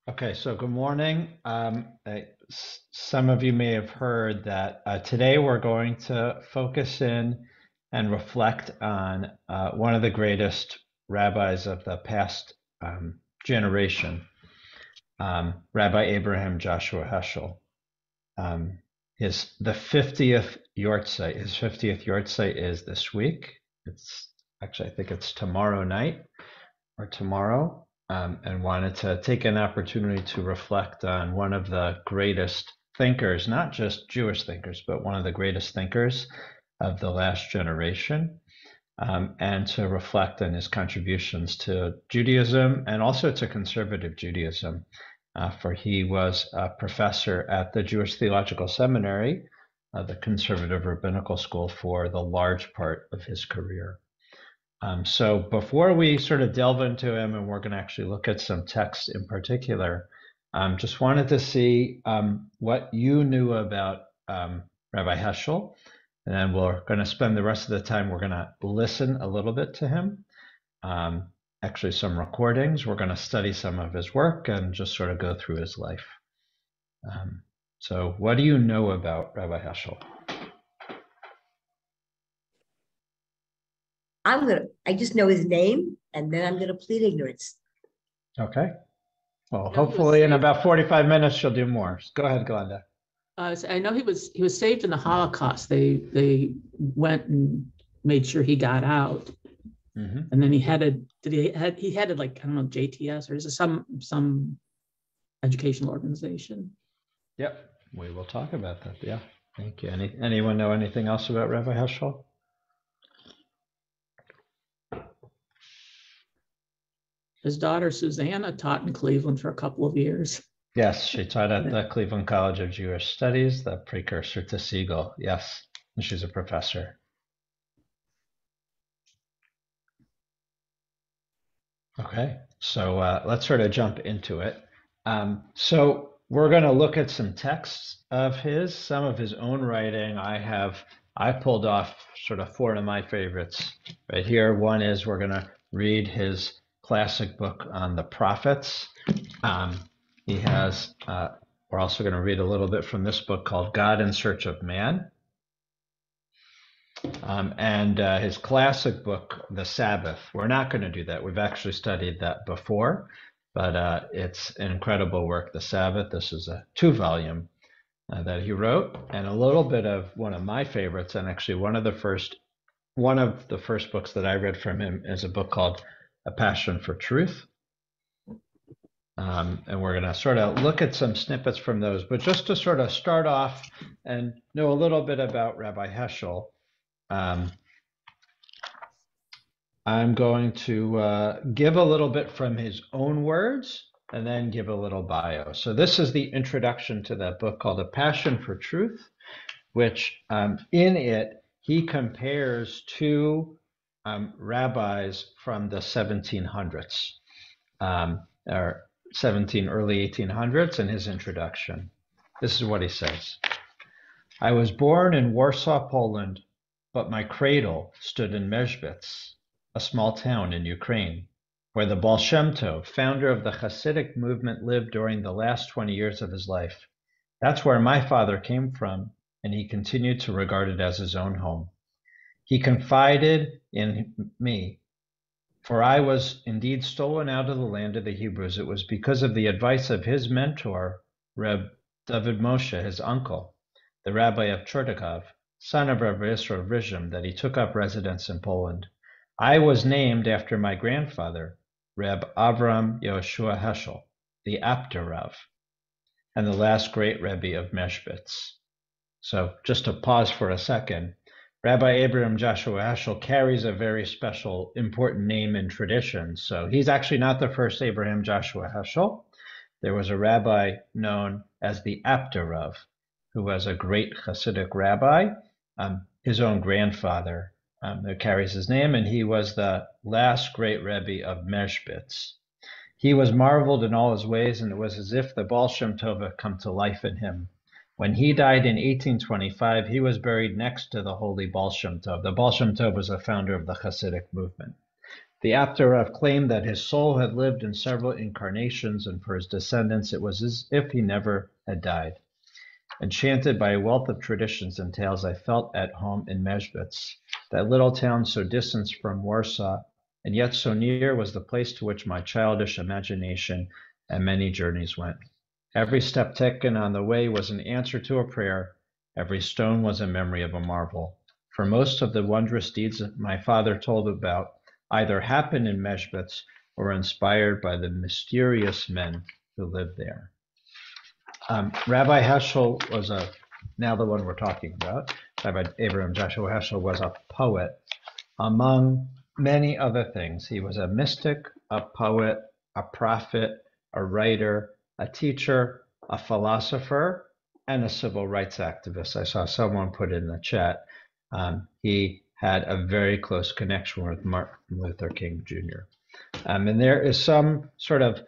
Okay, so good morning. Some of you may have heard that today we're going to focus in and reflect on one of the greatest rabbis of the past generation, Rabbi Abraham Joshua Heschel. The 50th yortzeit. His 50th yortzeit is this week. It's actually, I think it's tomorrow night or tomorrow, and wanted to take an opportunity to reflect on one of the greatest thinkers, not just Jewish thinkers, but one of the greatest thinkers of the last generation, and to reflect on his contributions to Judaism and also to conservative Judaism. For he was a professor at the Jewish Theological Seminary, the conservative rabbinical school, for the large part of his career. So before we sort of delve into him, and we're going to actually look at some text in particular, just wanted to see what you knew about Rabbi Heschel. And then we're going to spend the rest of the time, we're going to listen a little bit to him. Actually, some recordings. We're going to study some of his work and just sort of go through his life. So what do you know about Rabbi Heschel? I just know his name, and then I'm gonna plead ignorance. Okay. Well, know, hopefully in about 45 minutes she'll do more. Go ahead, Glenda. I know he was saved in the Holocaust. They went and made sure he got out, and then he headed like, I don't know, JTS, or is it some educational organization? Yep, we will talk about that. Yeah, thank you. Anyone know anything else about Rabbi Heschel? His daughter Susanna taught in Cleveland for a couple of years. Yes, she taught at the Cleveland College of Jewish Studies, the precursor to Siegel. Yes, and she's a professor. Okay, so let's sort of jump into it. So we're going to look at some texts of his, some of his own writing. I pulled off sort of four of my favorites right here. One is we're going to read his classic book on the prophets. We're also going to read a little bit from this book called God in Search of Man. And his classic book, The Sabbath. We're not going to do that. We've actually studied that before, but it's an incredible work, The Sabbath. This is a 2-volume that he wrote, and a little bit of one of my favorites, and actually one of the first books that I read from him is a book called A Passion for Truth. And we're going to sort of look at some snippets from those, but just to sort of start off and know a little bit about Rabbi Heschel, I'm going to give a little bit from his own words and then give a little bio. So this is the introduction to that book called A Passion for Truth, which in it, he compares two rabbis from the 1700s, or early 1800s, in his introduction. This is what he says. I was born in Warsaw, Poland, but my cradle stood in Mezhbitz, a small town in Ukraine, where the Baal Shem Tov, founder of the Hasidic movement, lived during the last 20 years of his life. That's where my father came from, and he continued to regard it as his own home. He confided in me, for I was indeed stolen out of the land of the Hebrews. It was because of the advice of his mentor, Reb David Moshe, his uncle, the rabbi of Chortykov, son of Rabbi Yisroel Rizhim, that he took up residence in Poland. I was named after my grandfather, Reb Avram Yehoshua Heschel, the Apter Rav, and the last great Rebbe of Mezhbitz. So just to pause for a second, Rabbi Abraham Joshua Heschel carries a very special, important name in tradition. So he's actually not the first Abraham Joshua Heschel. There was a rabbi known as the Apter Rav, who was a great Hasidic rabbi, his own grandfather that carries his name, and he was the last great Rebbe of Mezhbitz. He was marveled in all his ways, and it was as if the Baal Shem Tov had come to life in him. When he died in 1825, he was buried next to the holy Baal Shem Tov. The Baal Shem Tov was a founder of the Hasidic movement. The Apterev claimed that his soul had lived in several incarnations, and for his descendants it was as if he never had died. Enchanted by a wealth of traditions and tales, I felt at home in Mezhbitz. That little town so distant from Warsaw, and yet so near, was the place to which my childish imagination and many journeys went. Every step taken on the way was an answer to a prayer. Every stone was a memory of a marvel. For most of the wondrous deeds my father told about either happened in Mezhbitz or were inspired by the mysterious men who lived there. Rabbi Heschel was now the one we're talking about, Rabbi Abraham Joshua Heschel was a poet, among many other things. He was a mystic, a poet, a prophet, a writer, a teacher, a philosopher, and a civil rights activist. I saw someone put in the chat. He had a very close connection with Martin Luther King Jr. And there is some sort of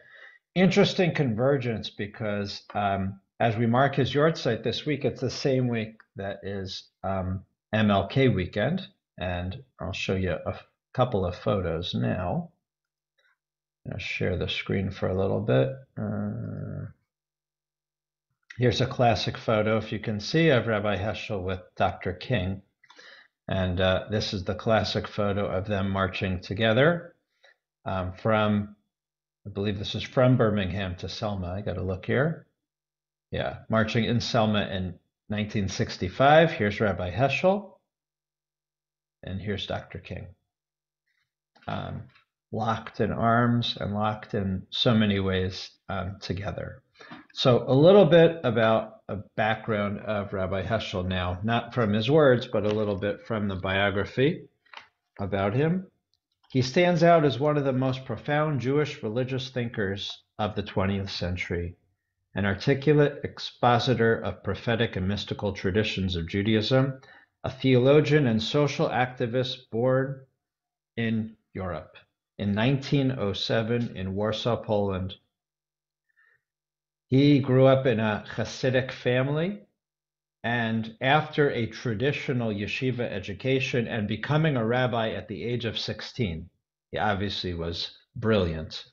interesting convergence because as we mark his yahrzeit this week, it's the same week that is MLK weekend. And I'll show you a couple of photos now. I'll share the screen for a little bit. Here's a classic photo, if you can see, of Rabbi Heschel with Dr. King. And this is the classic photo of them marching together from, I believe this is from Birmingham to Selma. I got to look here. Yeah, marching in Selma in 1965. Here's Rabbi Heschel. And here's Dr. King. Locked in arms and locked in so many ways together. So a little bit about a background of Rabbi Heschel now, not from his words, but a little bit from the biography about him. He stands out as one of the most profound Jewish religious thinkers of the 20th century, an articulate expositor of prophetic and mystical traditions of Judaism, a theologian and social activist born in Europe in 1907 in Warsaw, Poland. He grew up in a Hasidic family, and after a traditional yeshiva education and becoming a rabbi at the age of 16, he obviously was brilliant.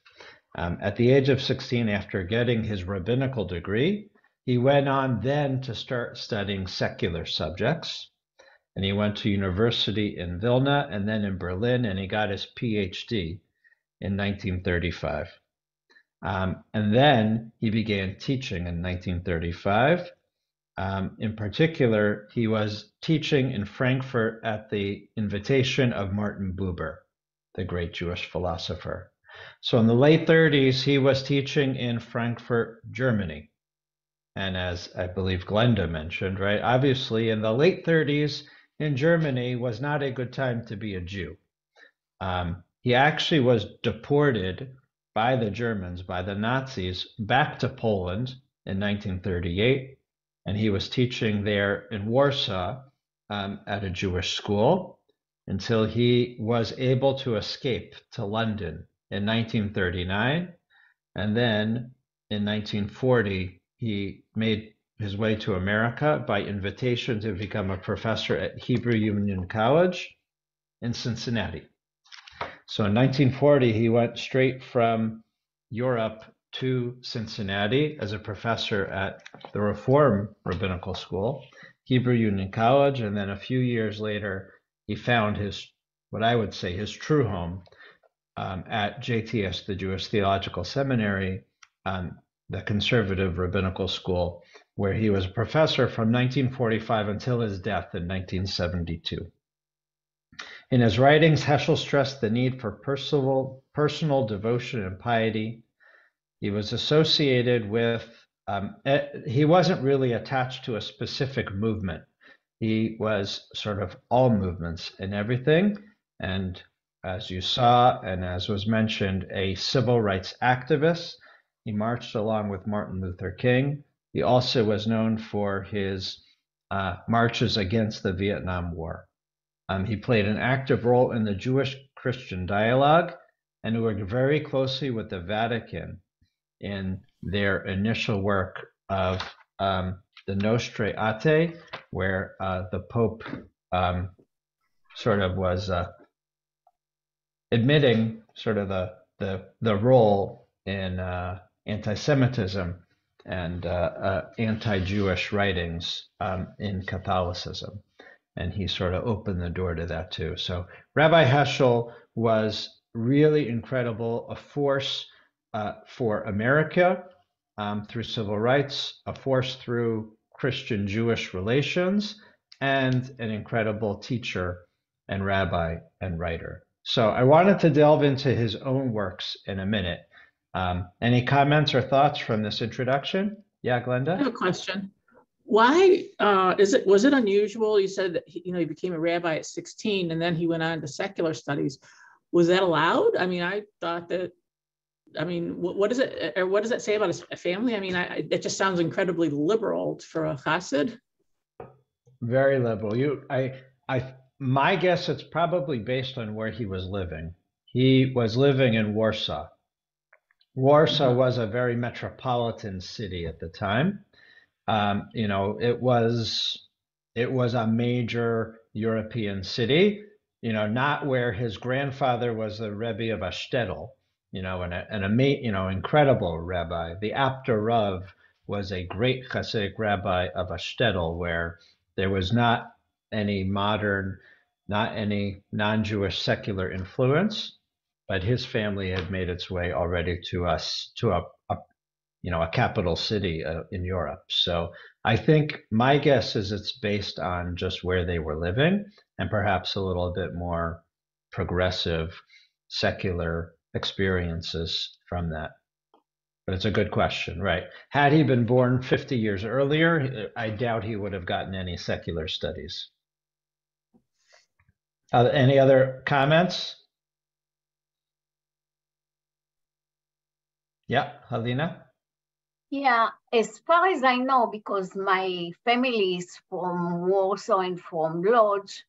At the age of 16, after getting his rabbinical degree, he went on then to start studying secular subjects. And he went to university in Vilna and then in Berlin, and he got his PhD in 1935. And then he began teaching in 1935. In particular, he was teaching in Frankfurt at the invitation of Martin Buber, the great Jewish philosopher. So in the late 30s, he was teaching in Frankfurt, Germany. And as I believe Glenda mentioned, right, obviously in the late 30s in Germany was not a good time to be a Jew. He actually was deported by the Germans, by the Nazis, back to Poland in 1938. And he was teaching there in Warsaw at a Jewish school until he was able to escape to London in 1939. And then in 1940, he made his way to America by invitation to become a professor at Hebrew Union College in Cincinnati. So in 1940, he went straight from Europe to Cincinnati as a professor at the Reform Rabbinical School, Hebrew Union College, and then a few years later, he found his, what I would say, his true home at JTS, the Jewish Theological Seminary, the conservative rabbinical school, where he was a professor from 1945 until his death in 1972. In his writings, Heschel stressed the need for personal devotion and piety. He was associated with, he wasn't really attached to a specific movement. He was sort of all movements and everything. And as you saw, and as was mentioned, a civil rights activist. He marched along with Martin Luther King. He also was known for his marches against the Vietnam War. He played an active role in the Jewish-Christian dialogue and worked very closely with the Vatican in their initial work of the Nostre Aetate, where the Pope sort of was admitting sort of the role in anti-Semitism and anti-Jewish writings in Catholicism. And he sort of opened the door to that too. So Rabbi Heschel was really incredible, a force for America through civil rights, a force through Christian-Jewish relations, and an incredible teacher and rabbi and writer. So I wanted to delve into his own works in a minute. Any comments or thoughts from this introduction? Yeah, Glenda? I have a question. Why was it unusual? You said that he became a rabbi at 16 and then he went on to secular studies. Was that allowed? I mean, I thought that, I mean, what is it, or what does that say about his family? I mean, it just sounds incredibly liberal for a chassid. Very liberal. My guess it's probably based on where he was living. He was living in Warsaw. Warsaw was a very metropolitan city at the time. It was a major European city, not where his grandfather was the Rebbe of Ashtetl, an incredible rabbi. The Apter Rav was a great Hasidic rabbi of Ashtetl, where there was not any non-Jewish secular influence, but his family had made its way already to a capital city in Europe. So I think my guess is it's based on just where they were living and perhaps a little bit more progressive secular experiences from that. But it's a good question, right? Had he been born 50 years earlier, I doubt he would have gotten any secular studies. Any other comments? Yeah, Helena? Yeah, as far as I know, because my family is from Warsaw and from Lodz,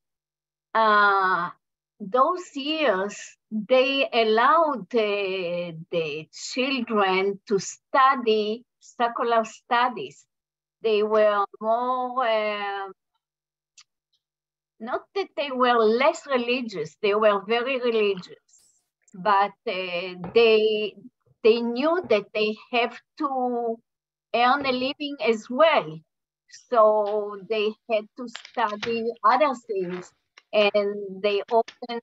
those years, they allowed the children to study secular studies. They were more, not that they were less religious, they were very religious, but they knew that they have to earn a living as well. So they had to study other things. And they often,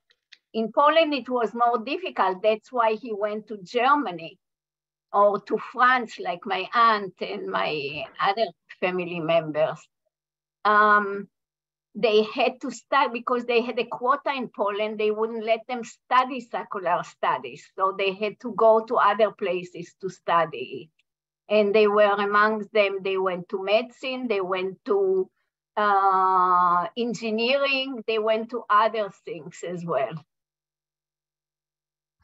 in Poland, it was more difficult. That's why he went to Germany or to France, like my aunt and my other family members. They had to study because they had a quota in Poland. They wouldn't let them study secular studies. So they had to go to other places to study it. And they were amongst them, they went to medicine, they went to engineering, they went to other things as well.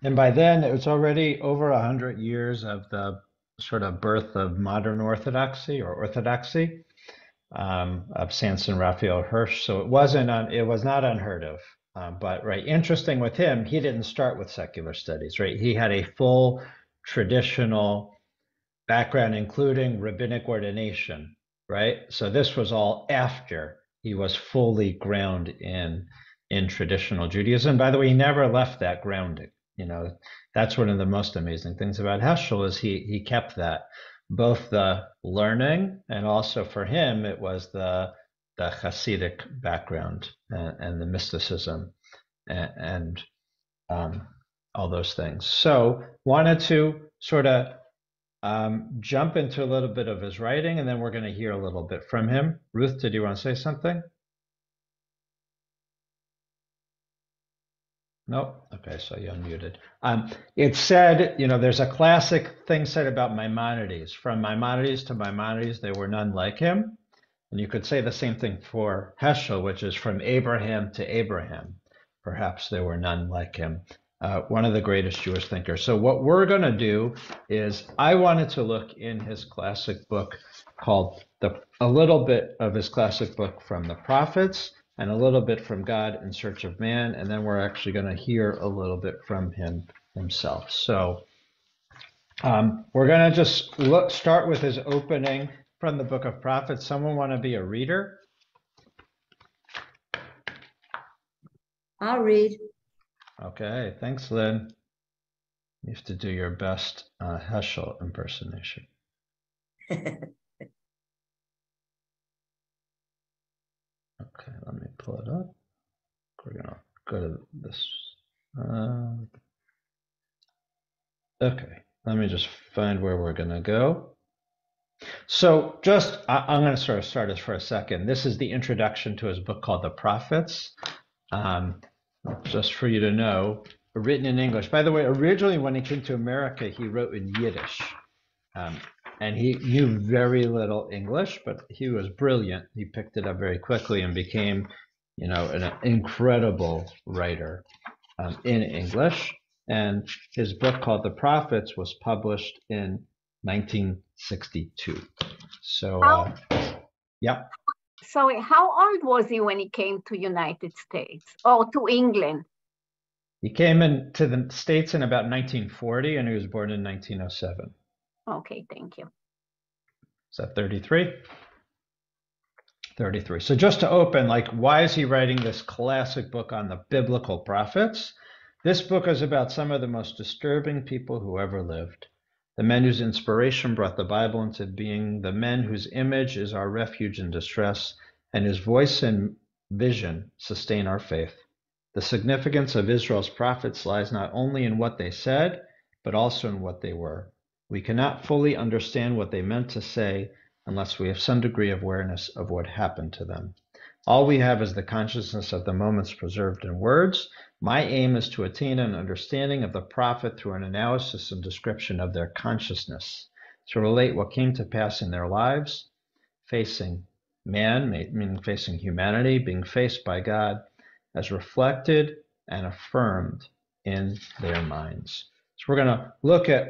And by then, it was already over 100 years of the sort of birth of modern Orthodoxy or Orthodoxy of Samson Raphael Hirsch. So it was not unheard of. But right, interesting with him, he didn't start with secular studies, right? He had a full traditional background, including rabbinic ordination, right? So this was all after he was fully grounded in traditional Judaism. By the way, he never left that grounding. That's one of the most amazing things about Heschel is he kept that, both the learning and also for him it was the Hasidic background and the mysticism and all those things. So wanted to sort of jump into a little bit of his writing, and then we're going to hear a little bit from him. Ruth, did you want to say something? Nope. Okay, so you unmuted. It said, there's a classic thing said about Maimonides. From Maimonides to Maimonides, there were none like him. And you could say the same thing for Heschel, which is from Abraham to Abraham. Perhaps there were none like him. One of the greatest Jewish thinkers. So what we're going to do is I wanted to look in his classic book called a little bit of his classic book from the prophets and a little bit from God in Search of Man. And then we're actually going to hear a little bit from him himself. So we're going to just start with his opening from the book of prophets. Someone want to be a reader? I'll read. Okay, thanks, Lynn. You have to do your best Heschel impersonation. Okay, let me pull it up. We're gonna go to this. Okay, let me just find where we're gonna go. So just, I'm gonna sort of start this for a second. This is the introduction to his book called The Prophets. Just for you to know, written in English. By the way, originally when he came to America, he wrote in Yiddish. And he knew very little English, but he was brilliant. He picked it up very quickly and became, an incredible writer in English. And his book called The Prophets was published in 1962. So, yeah. Sorry, how old was he when he came to United States or to England? He came into the States in about 1940, and he was born in 1907. Okay, thank you. Is that 33? 33. So just to open, why is he writing this classic book on the biblical prophets? This book is about some of the most disturbing people who ever lived. The men whose inspiration brought the Bible into being, the men whose image is our refuge in distress, and whose voice and vision sustain our faith. The significance of Israel's prophets lies not only in what they said, but also in what they were. We cannot fully understand what they meant to say unless we have some degree of awareness of what happened to them. All we have is the consciousness of the moments preserved in words. My aim is to attain an understanding of the prophet through an analysis and description of their consciousness, to relate what came to pass in their lives, facing man, meaning facing humanity, being faced by God, as reflected and affirmed in their minds. So we're going to look at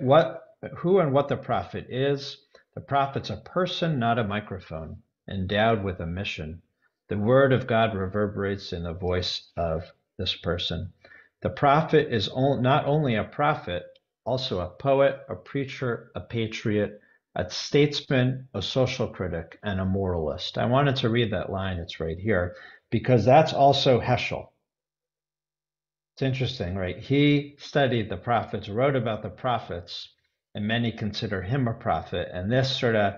who and what the prophet is. The prophet's a person, not a microphone, endowed with a mission. The word of God reverberates in the voice of this person. The prophet is not only a prophet, also a poet, a preacher, a patriot, a statesman, a social critic, and a moralist. I wanted to read that line, it's right here, because that's also Heschel. It's interesting, right? He studied the prophets, wrote about the prophets, and many consider him a prophet. And this sort of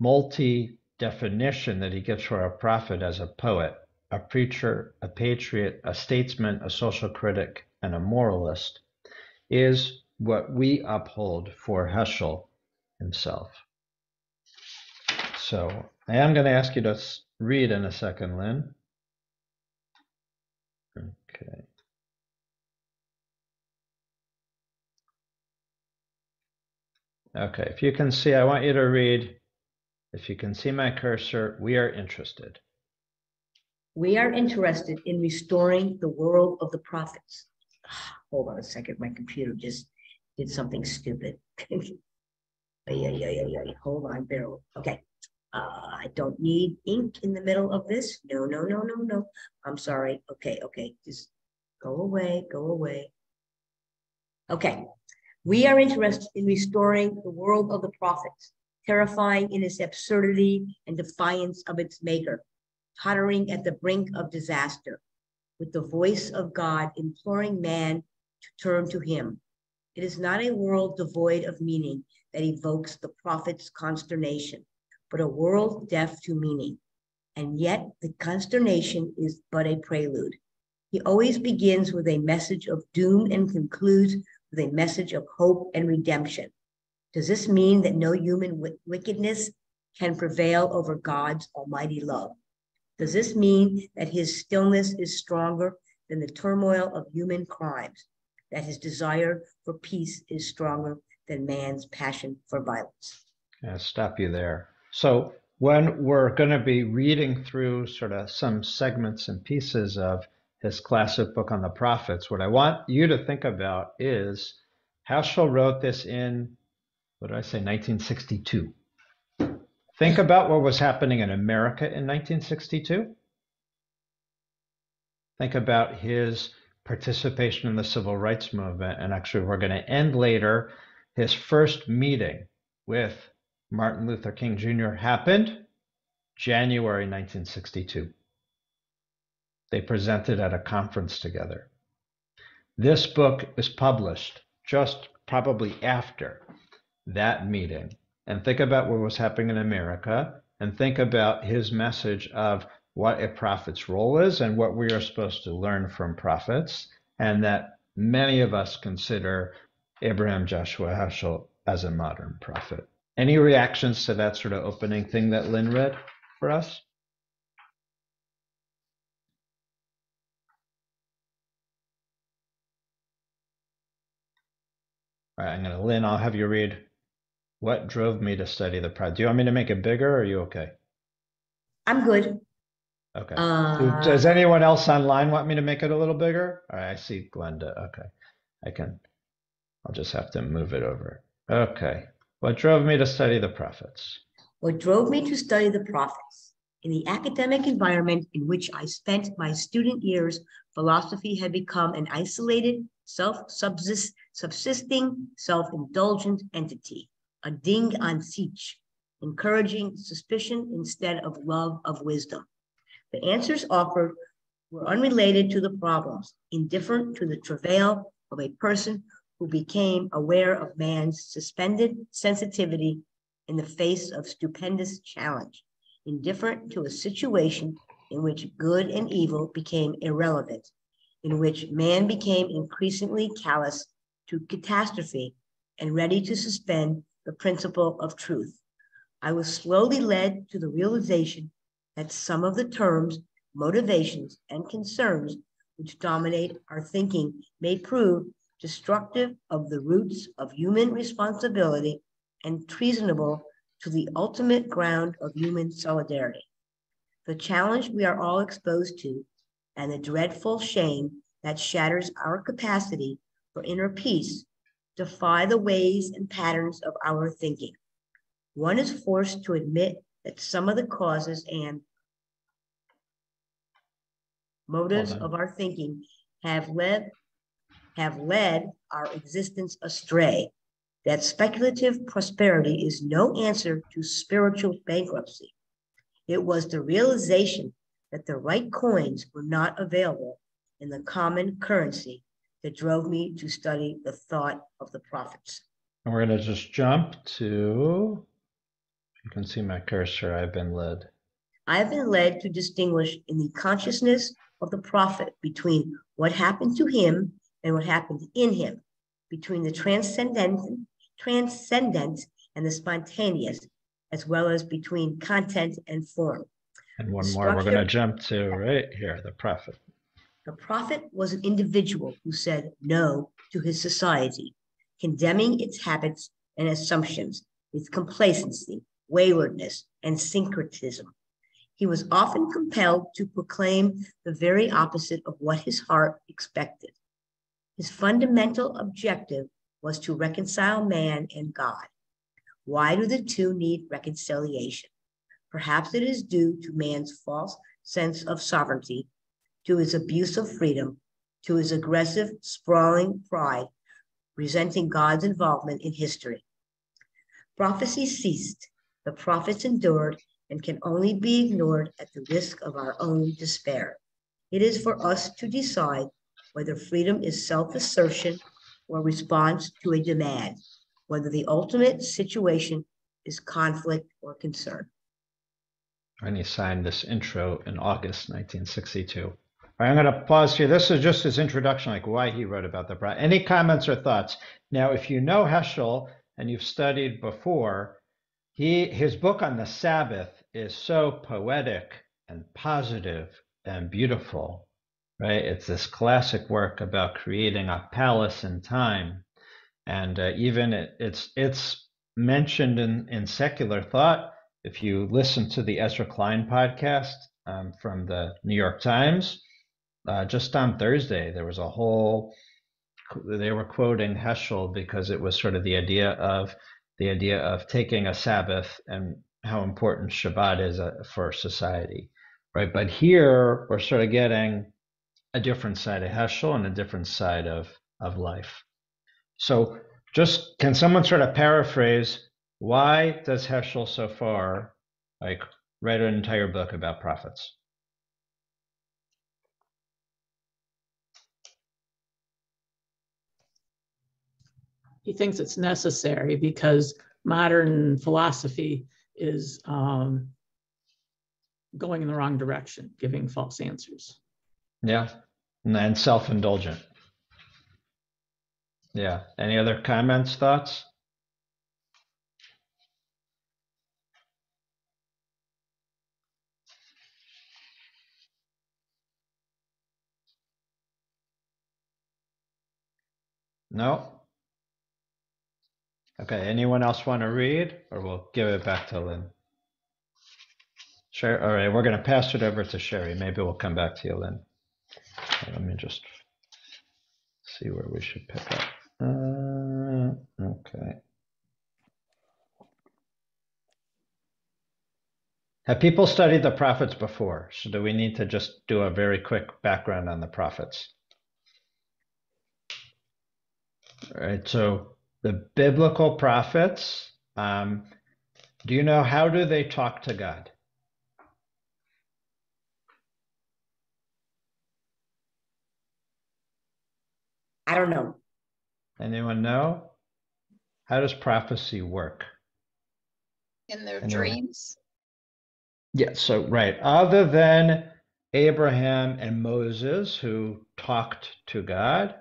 multi-definition that he gives for a prophet as a poet, a preacher, a patriot, a statesman, a social critic, and a moralist is what we uphold for Heschel himself. So I am going to ask you to read in a second, Lynn. Okay. Okay, if you can see, I want you to read. If you can see my cursor, we are interested. We are interested in restoring the world of the prophets. Hold on a second, my computer just did something stupid. Hold on, Bill. Okay. I don't need ink in the middle of this. No. I'm sorry. Okay. Just go away. Okay. We are interested in restoring the world of the prophets, terrifying in its absurdity and defiance of its maker, tottering at the brink of disaster, with the voice of God imploring man to turn to him. It is not a world devoid of meaning that evokes the prophet's consternation, but a world deaf to meaning. And yet the consternation is but a prelude. He always begins with a message of doom and concludes with a message of hope and redemption. Does this mean that no human wickedness can prevail over God's almighty love? Does this mean that his stillness is stronger than the turmoil of human crimes, that his desire for peace is stronger than man's passion for violence? I'll stop you there. So when we're going to be reading through sort of some segments and pieces of his classic book on the prophets, what I want you to think about is Heschel wrote this in, 1962. Think about what was happening in America in 1962. Think about his participation in the civil rights movement. And actually, we're going to end later. His first meeting with Martin Luther King Jr. happened January 1962. They presented at a conference together. This book is published just probably after that meeting. And think about what was happening in America, and think about his message of what a prophet's role is and what we are supposed to learn from prophets, and that many of us consider Abraham Joshua Heschel as a modern prophet. Any reactions to that sort of opening thing that Lynn read for us? All right, Lynn, I'll have you read what drove me to study the prophet. Do you want me to make it bigger, or are you okay? I'm good. Okay. Does anyone else online want me to make it a little bigger? All right, I see Glenda. Okay. I'll just have to move it over. Okay. What drove me to study the prophets? What drove me to study the prophets? In the academic environment in which I spent my student years, philosophy had become an isolated, self-subsisting, self-indulgent entity, a ding an sich, encouraging suspicion instead of love of wisdom. The answers offered were unrelated to the problems, indifferent to the travail of a person who became aware of man's suspended sensitivity in the face of stupendous challenge, indifferent to a situation in which good and evil became irrelevant, in which man became increasingly callous to catastrophe and ready to suspend the principle of truth. I was slowly led to the realization that some of the terms, motivations, and concerns which dominate our thinking may prove destructive of the roots of human responsibility and treasonable to the ultimate ground of human solidarity. The challenge we are all exposed to and the dreadful shame that shatters our capacity for inner peace defy the ways and patterns of our thinking. One is forced to admit that some of the causes and motives of our thinking have led our existence astray, that speculative prosperity is no answer to spiritual bankruptcy. It was the realization that the right coins were not available in the common currency that drove me to study the thought of the prophets. And we're going to just jump to, you can see my cursor, I've been led. I have been led to distinguish in the consciousness of the prophet between what happened to him and what happened in him, between the transcendent and the spontaneous, as well as between content and form. And one more we're going to jump to right here, the prophet. The prophet was an individual who said no to his society, condemning its habits and assumptions, its complacency, waywardness, and syncretism. He was often compelled to proclaim the very opposite of what his heart expected. His fundamental objective was to reconcile man and God. Why do the two need reconciliation? Perhaps it is due to man's false sense of sovereignty, to his abuse of freedom, to his aggressive, sprawling pride, resenting God's involvement in history. Prophecy ceased, the prophets endured, and can only be ignored at the risk of our own despair. It is for us to decide whether freedom is self-assertion or response to a demand, whether the ultimate situation is conflict or concern. And he signed this intro in August 1962. All right, I'm going to pause here. This is just his introduction, like why he wrote about the prophet. Any comments or thoughts? Now, if you know Heschel and you've studied before, his book on the Sabbath is so poetic and positive and beautiful, right? It's this classic work about creating a palace in time. And even it's mentioned in secular thought. If you listen to the Ezra Klein podcast from the New York Times, just on Thursday, they were quoting Heschel because it was sort of the idea of taking a Sabbath and how important Shabbat is for society, right? But here we're sort of getting a different side of Heschel and a different side of life. So just, can someone sort of paraphrase, why does Heschel so far write an entire book about prophets? he thinks it's necessary because modern philosophy is going in the wrong direction, giving false answers. Yeah, and self-indulgent. Yeah. Any other comments, thoughts? No? Okay, anyone else want to read, or we'll give it back to Lynn? Sure. All right, we're going to pass it over to Sherry. Maybe we'll come back to you, Lynn. Let me just see where we should pick up. Okay. Have people studied the prophets before? So do we need to just do a very quick background on the prophets? All right, so the biblical prophets, do you know how do they talk to God? I don't know. Anyone know? How does prophecy work? In their Anyone? dreams. Yeah, so right. Other than Abraham and Moses who talked to God,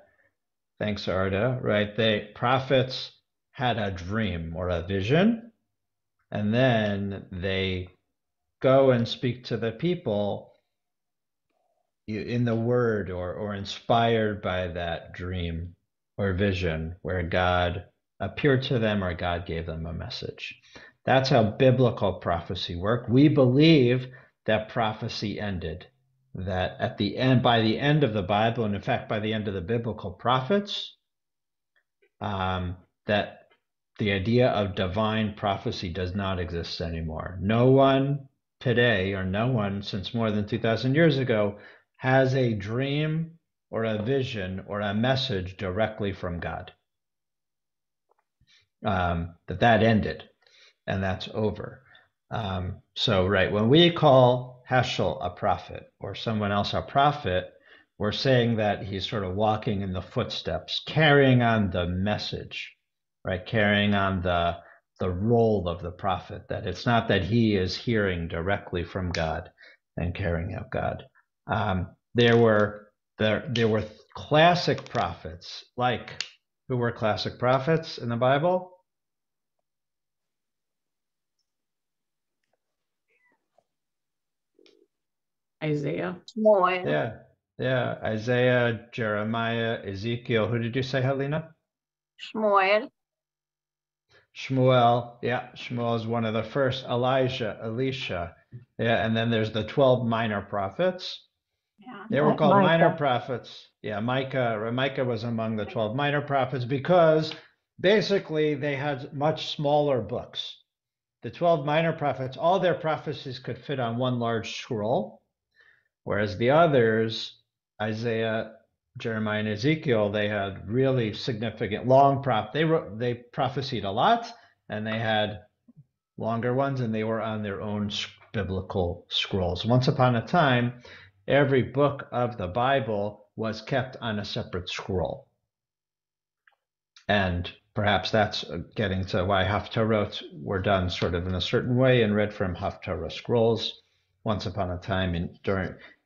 thanks, Arda, right? The prophets had a dream or a vision, and then they go and speak to the people in the word or inspired by that dream or vision where God appeared to them or God gave them a message. That's how biblical prophecy worked. We believe that prophecy ended, that at the end, by the end of the Bible, and in fact, by the end of the biblical prophets, that the idea of divine prophecy does not exist anymore. No one today, or no one since more than 2,000 years ago, has a dream or a vision or a message directly from God. That ended, and that's over. So, right, when we call Heschel a prophet or someone else a prophet, we're saying that he's sort of walking in the footsteps, carrying on the message, right? Carrying on the role of the prophet, that it's not that he is hearing directly from God and carrying out God. There were classic prophets, like who were classic prophets in the Bible? Isaiah. Shmuel. Yeah. Isaiah, Jeremiah, Ezekiel. Who did you say, Helena? Shmuel. Shmuel. Yeah, Shmuel is one of the first. Elijah, Elisha. Yeah, and then there's the 12 minor prophets. Yeah. They were called Micah. minor prophets. Yeah, Micah. Micah was among the 12 minor prophets because basically they had much smaller books. The 12 minor prophets, all their prophecies could fit on one large scroll, whereas the others, Isaiah, Jeremiah, and Ezekiel, they had really significant long they prophesied a lot, and they had longer ones, and they were on their own biblical scrolls. Once upon a time, every book of the Bible was kept on a separate scroll. And perhaps that's getting to why Haftarot were done sort of in a certain way and read from Haftarah scrolls once upon a time in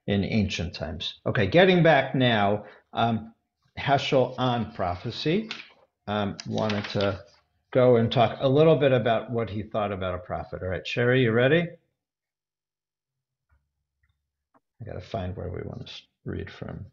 ancient times. Okay, getting back now, Heschel on prophecy. Wanted to go and talk a little bit about what he thought about a prophet. All right, Sherry, you ready? I got to find where we want to read from.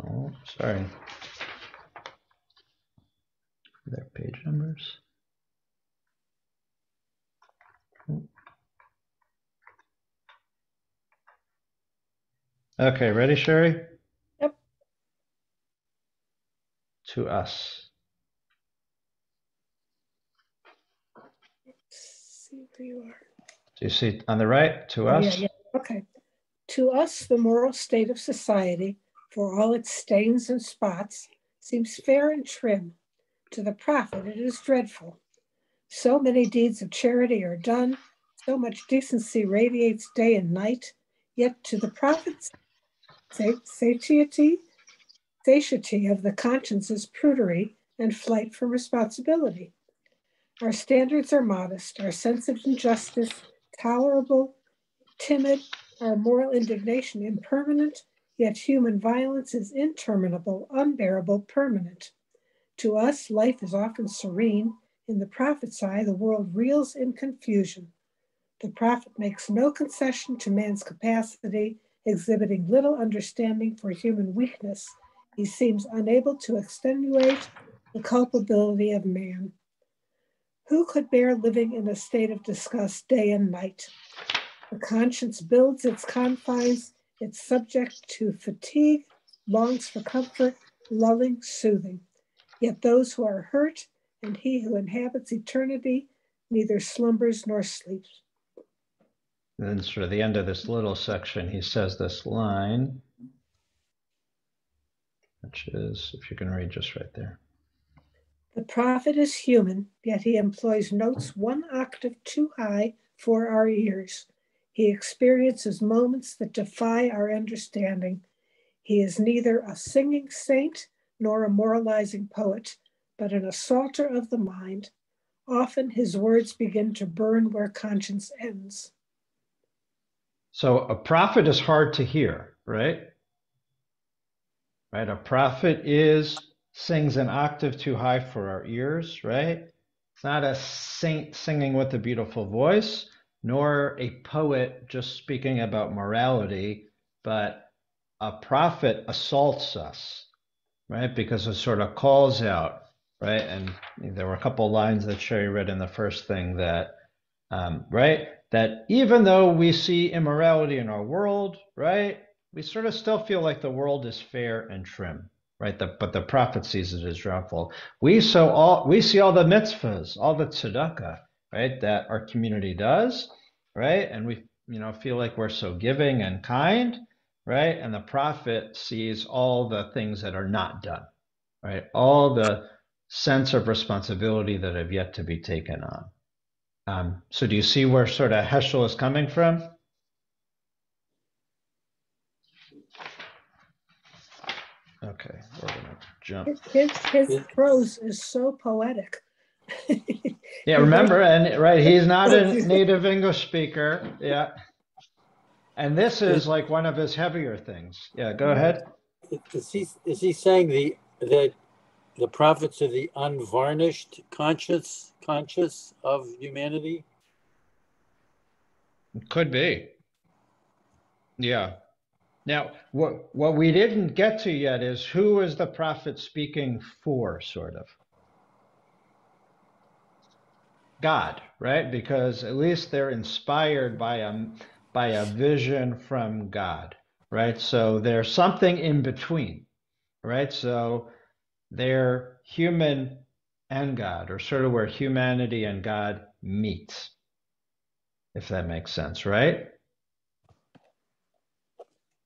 Oh, sorry. Their page numbers. Okay, ready, Sherry? Yep. To us. See. There you are. Do you see on the right, to Oh, us? yeah. Okay. To us, the moral state of society, for all its stains and spots, seems fair and trim. To the prophet, it is dreadful. So many deeds of charity are done, so much decency radiates day and night, yet to the prophet's satiety of the conscience is prudery and flight from responsibility. Our standards are modest, our sense of injustice tolerable, timid, our moral indignation impermanent, yet human violence is interminable, unbearable, permanent. To us, life is often serene. In the prophet's eye, the world reels in confusion. The prophet makes no concession to man's capacity, exhibiting little understanding for human weakness. He seems unable to extenuate the culpability of man. Who could bear living in a state of disgust day and night? The conscience builds its confines, it's subject to fatigue, longs for comfort, lulling, soothing. Yet those who are hurt and he who inhabits eternity neither slumbers nor sleeps. And then sort of the end of this little section, he says this line, which is, if you can read just right there. The prophet is human, yet he employs notes 1 octave too high for our ears. He experiences moments that defy our understanding. He is neither a singing saint nor a moralizing poet, but an assaulter of the mind. Often his words begin to burn where conscience ends. So a prophet is hard to hear, right? Right? A prophet sings an octave too high for our ears, right? It's not a saint singing with a beautiful voice, nor a poet just speaking about morality, but a prophet assaults us, right? Because it sort of calls out, right? And there were a couple lines that Sherry read in the first thing that, right? That even though we see immorality in our world, right? We sort of still feel like the world is fair and trim, right? But the prophet sees it as dreadful. We see all the mitzvahs, all the tzedakah, right? That our community does, right? And we, feel like we're so giving and kind, right? And the prophet sees all the things that are not done, right? All the sense of responsibility that have yet to be taken on. So do you see where sort of Heschel is coming from? Okay, we're gonna jump. His prose is so poetic. Yeah, remember, and right, he's not a native English speaker. Yeah. And this is like one of his heavier things. Yeah, go ahead. Is he saying that the prophets are the unvarnished conscious of humanity? Could be. Yeah. Now, what we didn't get to yet is who is the prophet speaking for, sort of? God, right? Because at least they're inspired by a vision from God, right? So there's something in between, right? So they're human and God, or sort of where humanity and God meet, if that makes sense, right?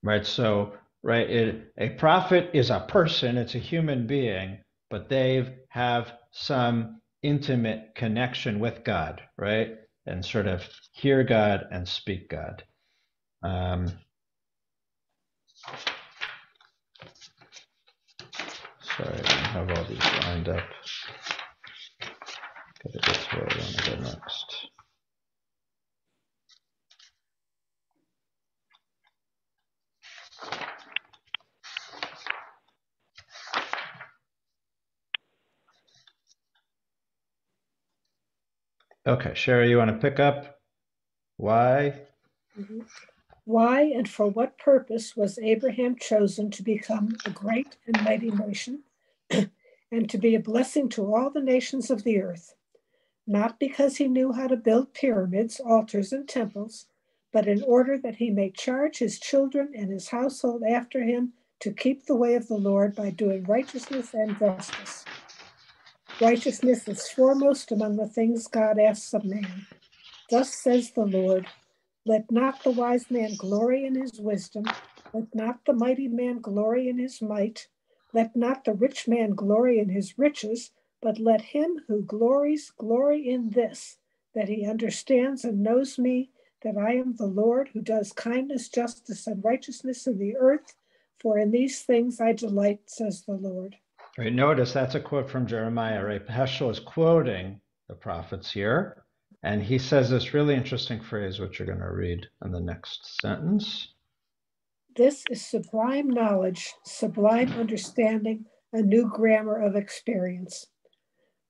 Right. So, right, a prophet is a person, it's a human being, but they have some intimate connection with God, right? And sort of hear God and speak God. Sorry, I don't have all these lined up. Gotta get to where I want to go next. Okay, Sherry, you want to pick up? Why? Mm-hmm. Why and for what purpose was Abraham chosen to become a great and mighty nation and to be a blessing to all the nations of the earth? Not because he knew how to build pyramids, altars, and temples, but in order that he may charge his children and his household after him to keep the way of the Lord by doing righteousness and justice. Righteousness is foremost among the things God asks of man. Thus says the Lord, let not the wise man glory in his wisdom, let not the mighty man glory in his might, let not the rich man glory in his riches, but let him who glories glory in this, that he understands and knows me, that I am the Lord who does kindness, justice, and righteousness in the earth, for in these things I delight, says the Lord. Right, notice that's a quote from Jeremiah, right? Heschel is quoting the prophets here, and he says this really interesting phrase, which you're going to read in the next sentence. This is sublime knowledge, sublime understanding, a new grammar of experience.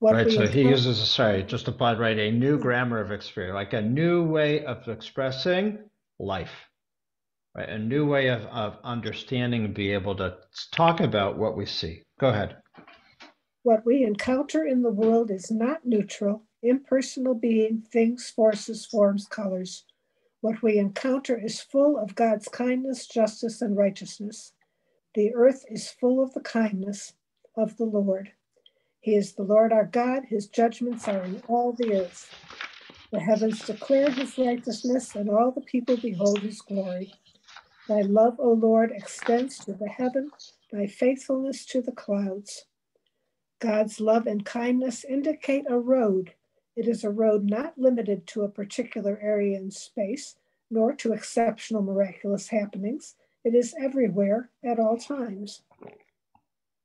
Right, so he uses, sorry, just applied, right, a new grammar of experience, like a new way of expressing life, right? A new way of understanding and be able to talk about what we see. Go ahead. What we encounter in the world is not neutral, impersonal being, things, forces, forms, colors. What we encounter is full of God's kindness, justice, and righteousness. The earth is full of the kindness of the Lord. He is the Lord our God. His judgments are in all the earth. The heavens declare his righteousness, and all the people behold his glory. Thy love, O Lord, extends to the heaven, thy faithfulness to the clouds. God's love and kindness indicate a road. It is a road not limited to a particular area in space, nor to exceptional miraculous happenings. It is everywhere at all times.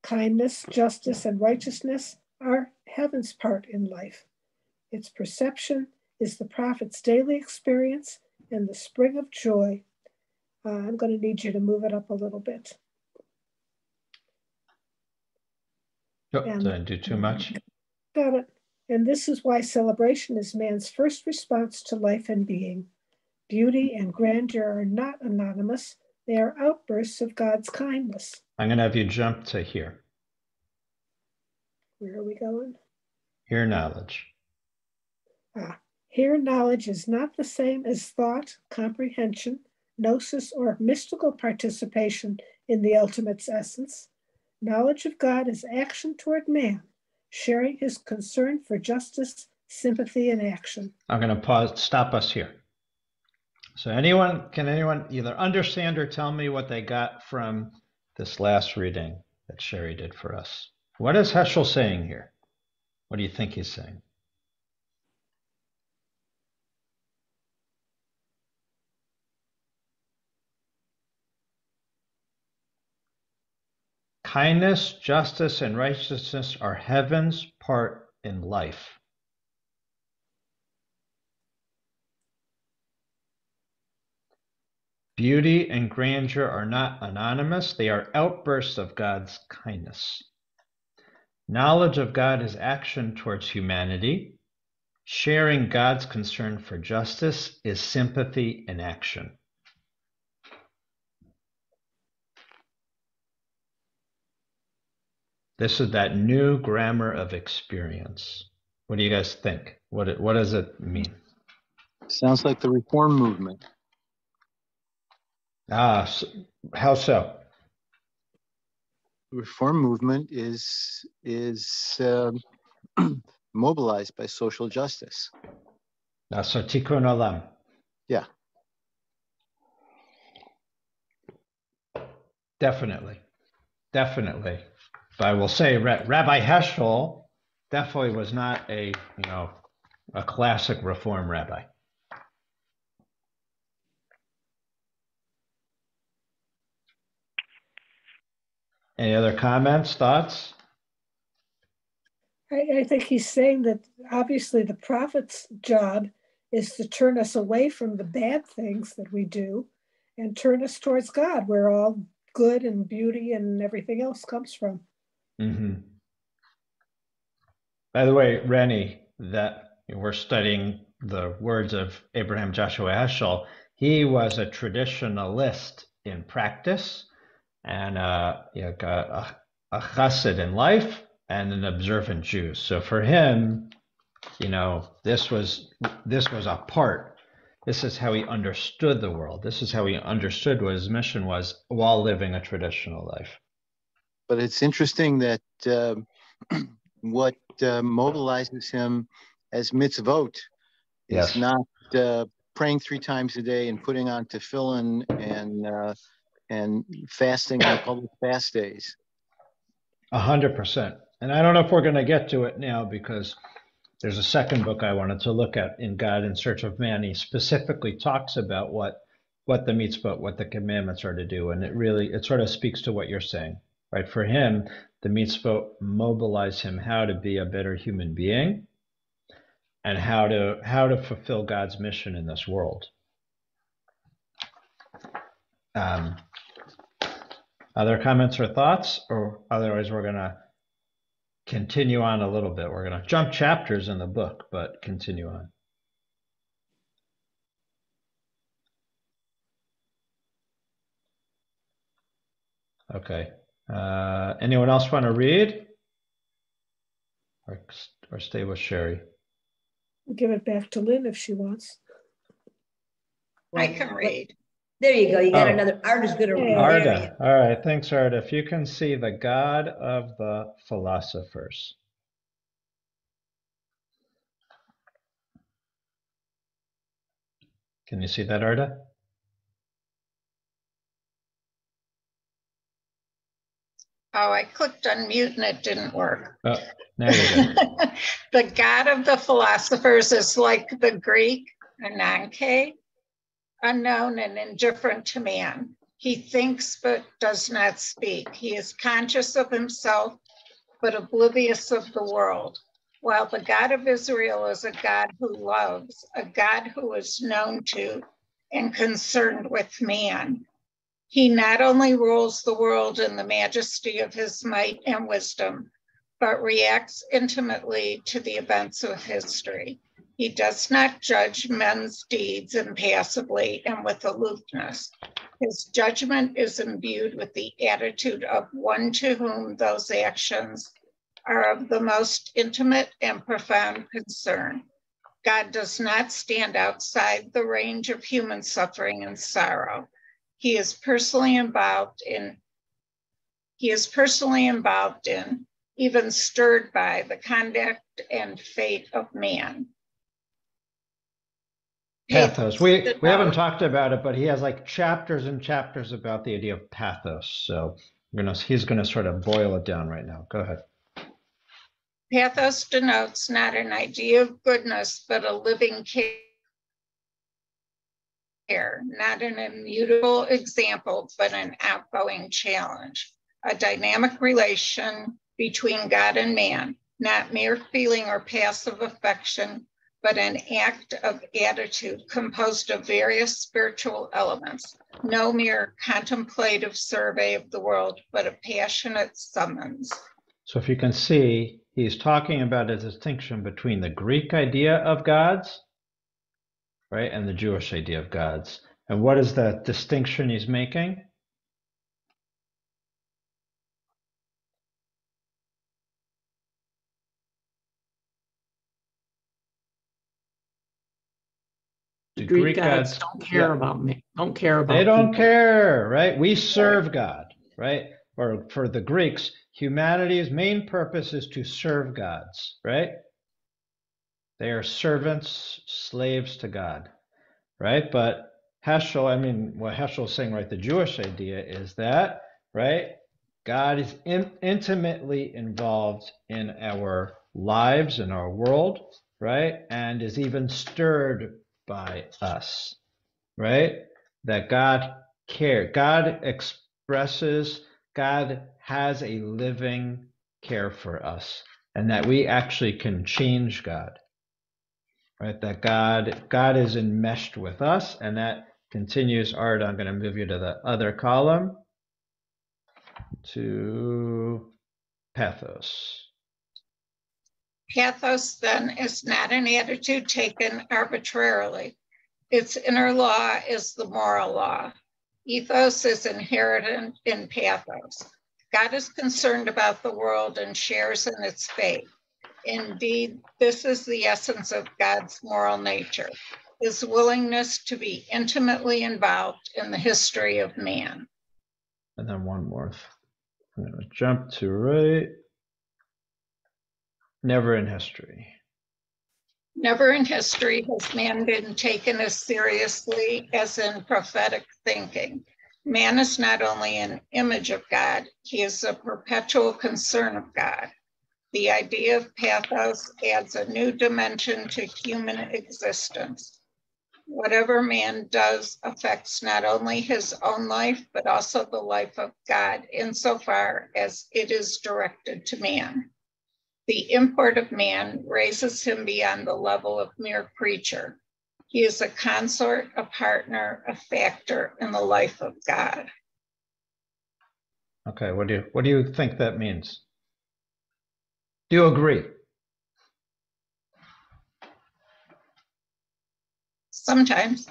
Kindness, justice, and righteousness are heaven's part in life. Its perception is the prophet's daily experience and the spring of joy. I'm going to need you to move it up a little bit. Oh, did I do too much? Got it. And this is why celebration is man's first response to life and being. Beauty and grandeur are not anonymous. They are outbursts of God's kindness. I'm going to have you jump to here. Where are we going? Here knowledge. Here knowledge is not the same as thought, comprehension, gnosis, or mystical participation in the ultimate's essence. Knowledge of God is action toward man, sharing his concern for justice, sympathy, and action. I'm going to stop us here. So can anyone either understand or tell me what they got from this last reading that Sherry did for us? What is Heschel saying here? What do you think he's saying? Kindness, justice, and righteousness are heaven's part in life. Beauty and grandeur are not anonymous. They are outbursts of God's kindness. Knowledge of God is action towards humanity. Sharing God's concern for justice is sympathy in action. This is that new grammar of experience. What do you guys think? What does it mean? Sounds like the Reform movement. How so? The Reform movement is mobilized by social justice. So tikkun olam. Yeah. Definitely. But I will say Rabbi Heschel definitely was not a classic Reform rabbi. Any other comments, thoughts? I think he's saying that obviously the prophet's job is to turn us away from the bad things that we do and turn us towards God, where all good and beauty and everything else comes from. Mm-hmm. By the way, Rennie, that we're studying the words of Abraham Joshua Heschel. He was a traditionalist in practice and a chassid in life and an observant Jew. So for him, this was a part. This is how he understood the world. This is how he understood what his mission was while living a traditional life. But it's interesting that what mobilizes him as mitzvot is not praying 3 times a day and putting on tefillin and fasting on public fast days. 100%. And I don't know if we're going to get to it now because there's a second book I wanted to look at in God in Search of Man. He specifically talks about what the mitzvot, what the commandments are to do. And it sort of speaks to what you're saying, right? For him, the mitzvot mobilize him how to be a better human being and how to fulfill God's mission in this world. Other comments or thoughts? Or otherwise we're going to continue on a little bit. We're going to jump chapters in the book, but continue on. Okay. Anyone else want to read? Or stay with Sherry? Give it back to Lynn if she wants. I can read. There you go. You got another. Arda's good to read. Arda. All right. Thanks, Arda. If you can see the God of the Philosophers. Can you see that, Arda? Oh, I clicked on mute and it didn't work. Oh, now you're good. The God of the Philosophers is like the Greek Ananke, unknown and indifferent to man. He thinks but does not speak. He is conscious of himself but oblivious of the world. While the God of Israel is a God who loves, a God who is known to and concerned with man. He not only rules the world in the majesty of his might and wisdom, but reacts intimately to the events of history. He does not judge men's deeds impassively and with aloofness. His judgment is imbued with the attitude of one to whom those actions are of the most intimate and profound concern. God does not stand outside the range of human suffering and sorrow. He is personally involved in, even stirred by the conduct and fate of man. Pathos. We haven't talked about it, but he has like chapters and chapters about the idea of pathos. So he's gonna sort of boil it down right now. Go ahead. Pathos denotes not an idea of goodness, but a living care, not an immutable example, but an outgoing challenge, a dynamic relation between God and man, not mere feeling or passive affection, but an act of attitude composed of various spiritual elements, no mere contemplative survey of the world, but a passionate summons. So if you can see, he's talking about a distinction between the Greek idea of gods, right, and the Jewish idea of gods. And what is the distinction he's making? The Greek gods don't care about me. Don't care about They don't people. care, right? We serve God, right? Or for the Greeks, humanity's main purpose is to serve gods, right? They are servants, slaves to God, right? But Heschel, what Heschel is saying, right? The Jewish idea is that, right? God is intimately involved in our lives, in our world, right? And is even stirred by us, right? That God cares. God expresses, God has a living care for us, and that we actually can change God, right? That God is enmeshed with us, and that continues. Art, I'm going to move you to the other column, to pathos. Pathos, then, is not an attitude taken arbitrarily. Its inner law is the moral law. Ethos is inherent in pathos. God is concerned about the world and shares in its fate. Indeed, this is the essence of God's moral nature, his willingness to be intimately involved in the history of man. And then one more. I'm going to jump to right. Never in history. Never in history has man been taken as seriously as in prophetic thinking. Man is not only an image of God, he is a perpetual concern of God. The idea of pathos adds a new dimension to human existence. Whatever man does affects not only his own life, but also the life of God, insofar as it is directed to man. The import of man raises him beyond the level of mere creature. He is a consort, a partner, a factor in the life of God. Okay, what do you think that means? Do you agree? Sometimes.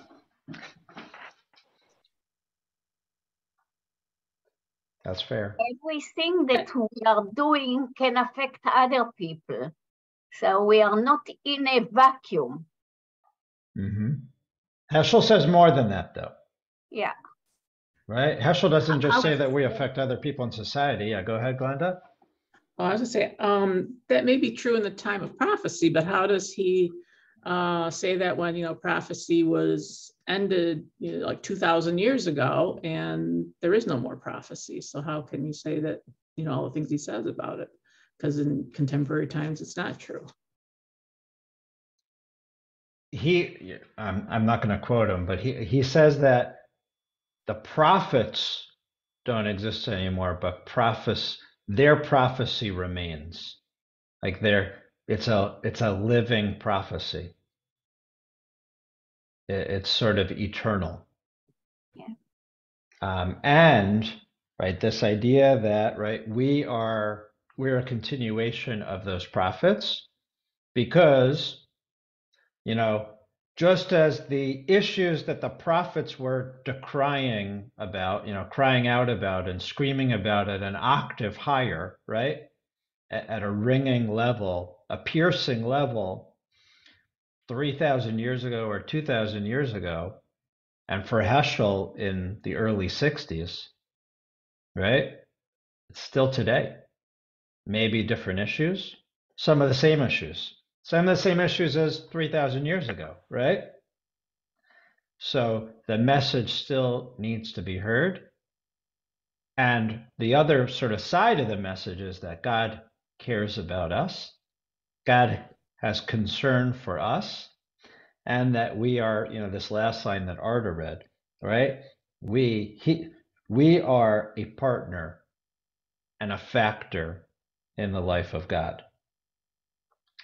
That's fair. Everything that we are doing can affect other people. So we are not in a vacuum. Mm-hmm. Heschel says more than that, though. Yeah. Right? Heschel doesn't just say that we Yeah. affect other people in society. Yeah, go ahead, Glenda. Well, I was gonna say, that may be true in the time of prophecy, but how does he say that when, prophecy was ended, like 2,000 years ago, and there is no more prophecy? So how can you say that, all the things he says about it? Because in contemporary times, it's not true. I'm not going to quote him, but he says that the prophets don't exist anymore, but their prophecy remains. Like it's a living prophecy. It's sort of eternal. Yeah. And right, this idea that we're a continuation of those prophets, because just as the issues that the prophets were decrying about, crying out about and screaming about at an octave higher, right, at a ringing level, a piercing level, 3,000 years ago or 2,000 years ago, and for Heschel in the early 60s, right? It's still today. Maybe different issues, some of the same issues, some of the same issues as 3,000 years ago, right? So the message still needs to be heard. And the other sort of side of the message is that God cares about us. God has concern for us. And that we are, this last line that Arda read, right? We are a partner and a factor in the life of God,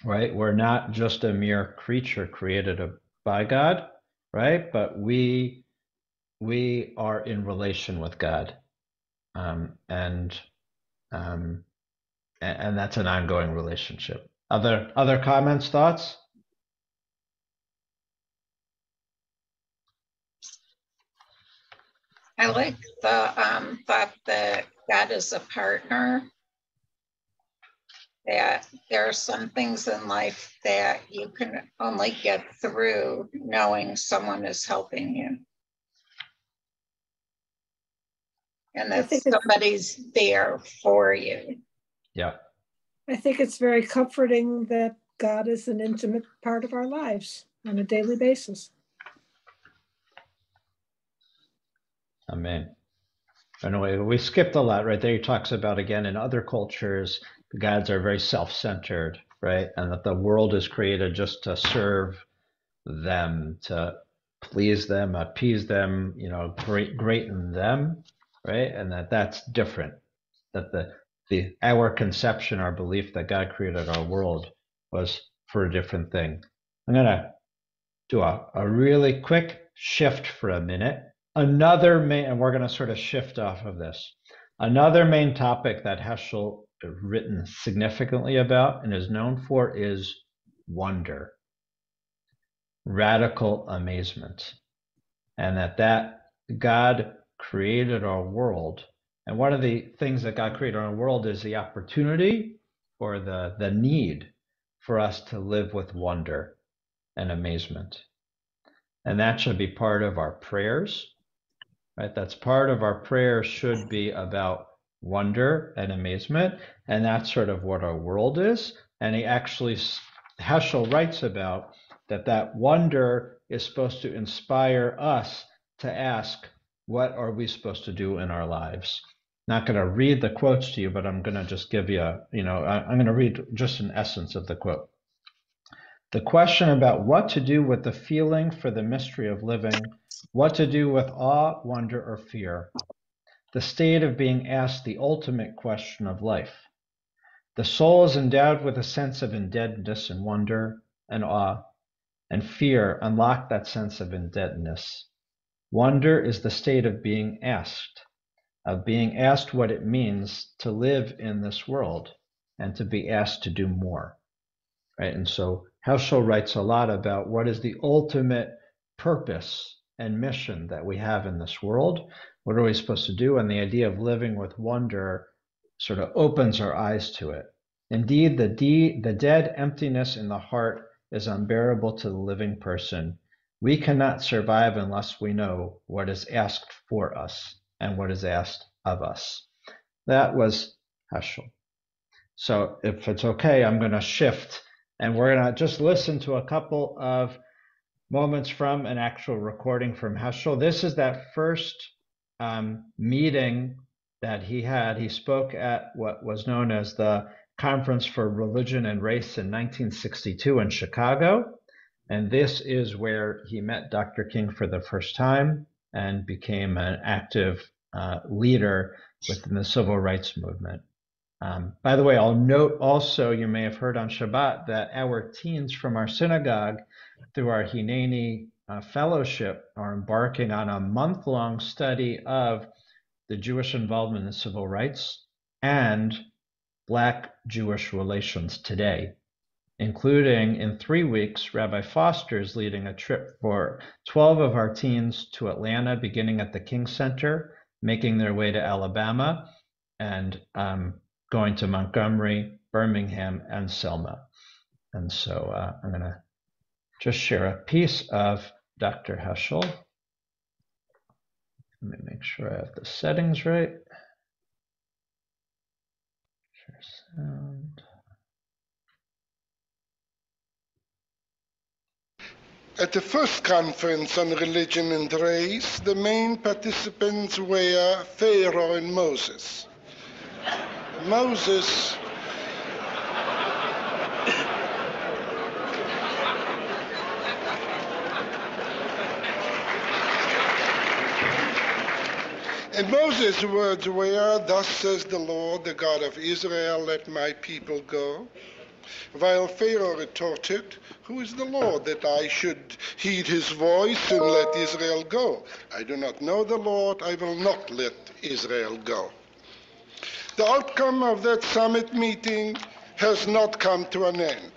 right? We're not just a mere creature created by God, right? But we are in relation with God, and that's an ongoing relationship. Other comments, thoughts? I like the thought that God is a partner, that there are some things in life that you can only get through knowing someone is helping you. And that somebody's there for you. Yeah. I think it's very comforting that God is an intimate part of our lives on a daily basis. Amen. Anyway, we skipped a lot right there. He talks about, again, in other cultures, the gods are very self-centered, right? And that the world is created just to serve them, to please them, appease them, greaten them, right? And that's different. That our conception, our belief that God created our world was for a different thing. I'm gonna do a really quick shift for a minute. And we're going to sort of shift off of this. Another main topic that Heschel has written significantly about and is known for is wonder, radical amazement, and that God created our world. And one of the things that God created in our world is the opportunity or the need for us to live with wonder and amazement. And that should be part of our prayers, right? That's part of our prayers should be about wonder and amazement. And that's sort of what our world is. And he actually Heschel writes about, that wonder is supposed to inspire us to ask, what are we supposed to do in our lives? Not going to read the quotes to you, but I'm going to just give you I'm going to read just an essence of the quote. The question about what to do with the feeling for the mystery of living, what to do with awe, wonder, or fear, the state of being asked the ultimate question of life. The soul is endowed with a sense of indebtedness and wonder and awe, and fear unlock that sense of indebtedness. Wonder is the state of being asked what it means to live in this world and to be asked to do more, right? And so Heschel writes a lot about what is the ultimate purpose and mission that we have in this world. What are we supposed to do? And the idea of living with wonder sort of opens our eyes to it. Indeed, the dead emptiness in the heart is unbearable to the living person. We cannot survive unless we know what is asked for us and what is asked of us. That was Heschel. So if it's okay, I'm going to shift and we're going to just listen to a couple of moments from an actual recording from Heschel. This is that first meeting that he had. He spoke at what was known as the Conference for Religion and Race in 1962 in Chicago. And this is where he met Dr. King for the first time and became an active leader within the civil rights movement. By the way, I'll note also, you may have heard on Shabbat, that our teens from our synagogue, through our Hineni fellowship, are embarking on a month-long study of the Jewish involvement in civil rights and Black Jewish relations today, including in 3 weeks, Rabbi Foster is leading a trip for 12 of our teens to Atlanta, beginning at the King Center, making their way to Alabama, and going to Montgomery, Birmingham, and Selma. And so I'm going to just share a piece of Dr. Heschel. Let me make sure I have the settings right. Share sound. At the first conference on religion and race, the main participants were Pharaoh and Moses. Moses and Moses' words were, "Thus says the Lord, the God of Israel, let my people go." While Pharaoh retorted, "Who is the Lord that I should heed his voice and let Israel go? I do not know the Lord, I will not let Israel go." The outcome of that summit meeting has not come to an end.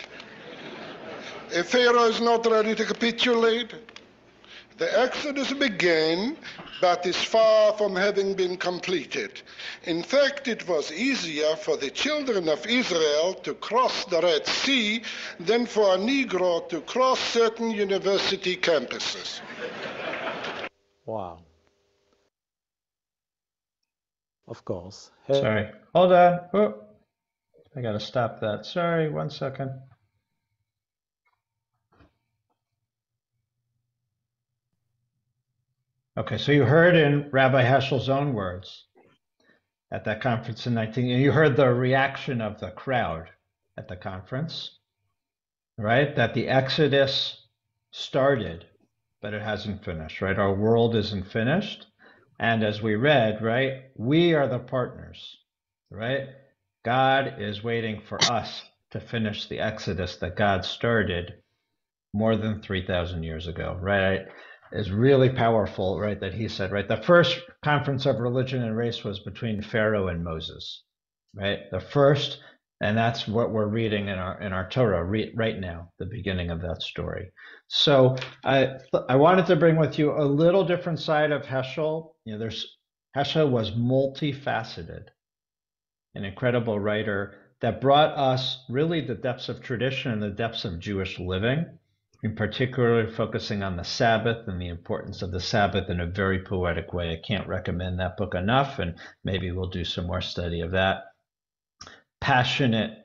If Pharaoh is not ready to capitulate, the Exodus began, but is far from having been completed. In fact, it was easier for the children of Israel to cross the Red Sea than for a Negro to cross certain university campuses. Wow. Of course. Sorry, hold on. Oh, I got to stop that. Sorry, 1 second. Okay, so you heard in Rabbi Heschel's own words at that conference in 19, you heard the reaction of the crowd at the conference, right? That the Exodus started, but it hasn't finished, right? Our world isn't finished. And as we read, right, we are the partners, right? God is waiting for us to finish the Exodus that God started more than 3,000 years ago, right? Is really powerful, right? That he said, right? The first conference of religion and race was between Pharaoh and Moses, right? The first, and that's what we're reading in our Torah right now, the beginning of that story. So I wanted to bring with you a little different side of Heschel. You know, Heschel was multifaceted, an incredible writer that brought us really the depths of tradition and the depths of Jewish living, in particular focusing on the Sabbath and the importance of the Sabbath in a very poetic way. I can't recommend that book enough, and maybe we'll do some more study of that. Passionate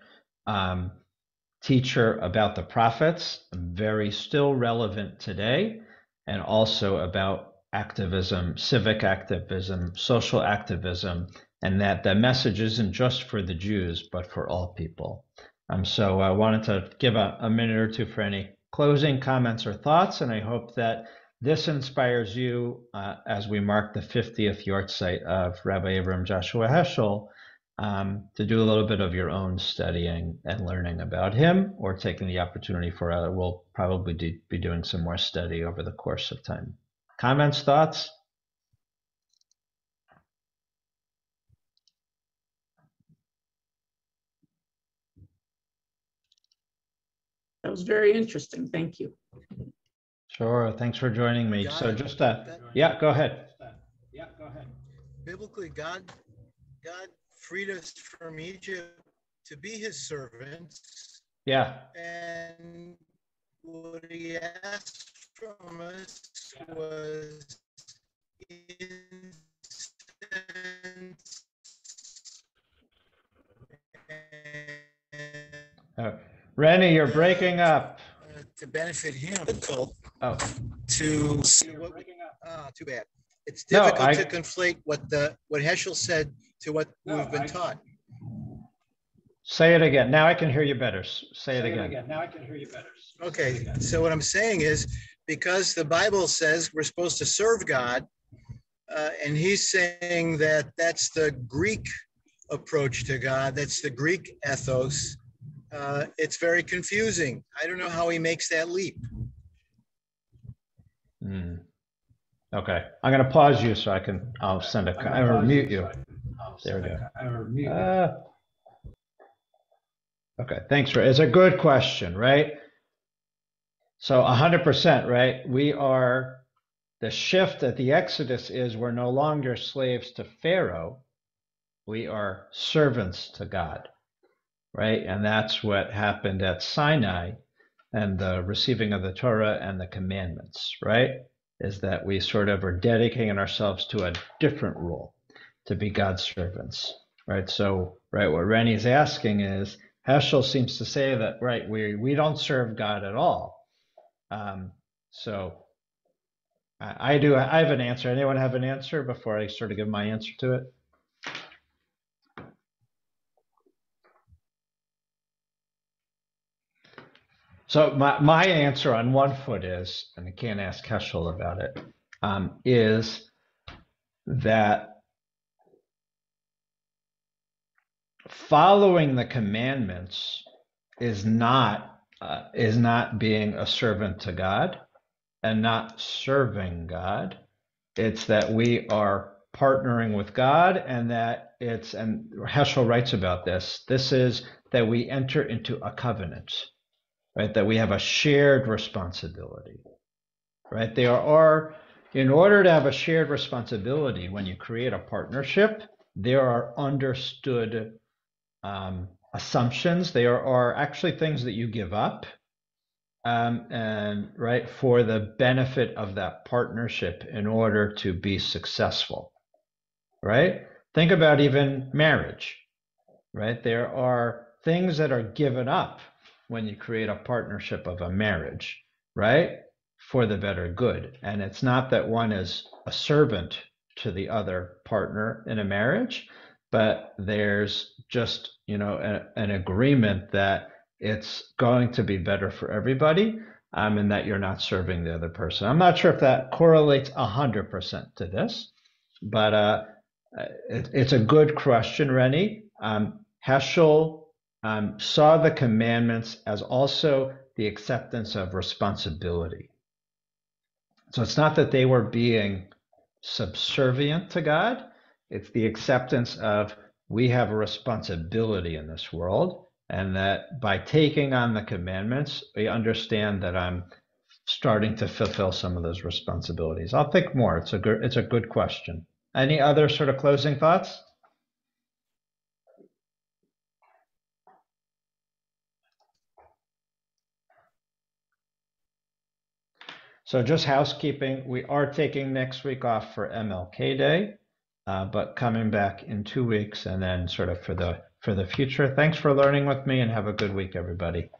teacher about the prophets, very still relevant today, and also about activism, civic activism, social activism, and that the message isn't just for the Jews, but for all people. So I wanted to give a minute or two for any closing comments or thoughts, and I hope that this inspires you as we mark the 50th Yortzeit of Rabbi Abraham Joshua Heschel, to do a little bit of your own studying and learning about him, or taking the opportunity for other. We'll probably be doing some more study over the course of time. Comments, thoughts? That was very interesting. Thank you. Sure. Thanks for joining me. So just yeah, go ahead. Biblically, God freed us from Egypt to be his servants. Yeah. And what he asked from us was Rennie, you're breaking up. To benefit him. Oh. To too bad. It's difficult to conflate what Heschel said to what we've been taught. Say it again. Now I can hear you better. Say it again. Now I can hear you better. Okay. So what I'm saying is, because the Bible says we're supposed to serve God, and he's saying that that's the Greek approach to God. That's the Greek ethos. It's very confusing. I don't know how he makes that leap. Okay, I'm going to pause you so I'll send or mute you. There we go. Okay, thanks it's a good question, right? So 100%, right? The shift at the Exodus is we're no longer slaves to Pharaoh. We are servants to God, right? And that's what happened at Sinai and the receiving of the Torah and the commandments, right? Is that we sort of are dedicating ourselves to a different role, to be God's servants, right? So, right, what Rennie's asking is, Heschel seems to say that, right, we don't serve God at all. So I have an answer. Anyone have an answer before I sort of give my answer to it? So my answer on one foot is, and I can't ask Heschel about it, is that following the commandments is not being a servant to God and not serving God. It's that we are partnering with God, and that and Heschel writes about this. This is that we enter into a covenant. Right, that we have a shared responsibility, right? In order to have a shared responsibility, when you create a partnership, there are understood assumptions. There are actually things that you give up, and right, for the benefit of that partnership in order to be successful, right? Think about even marriage, right? There are things that are given up when you create a partnership of a marriage, right? For the better good. And it's not that one is a servant to the other partner in a marriage, but there's just, an agreement that it's going to be better for everybody, and that you're not serving the other person. I'm not sure if that correlates 100% to this, but it's a good question, Rennie. Heschel saw the commandments as also the acceptance of responsibility. So it's not that they were being subservient to God. It's the acceptance of we have a responsibility in this world, and that by taking on the commandments, we understand that I'm starting to fulfill some of those responsibilities. I'll think more. It's a good question. Any other sort of closing thoughts? So just housekeeping, we are taking next week off for MLK Day, but coming back in 2 weeks, and then sort of for the future. Thanks for learning with me, and have a good week, everybody.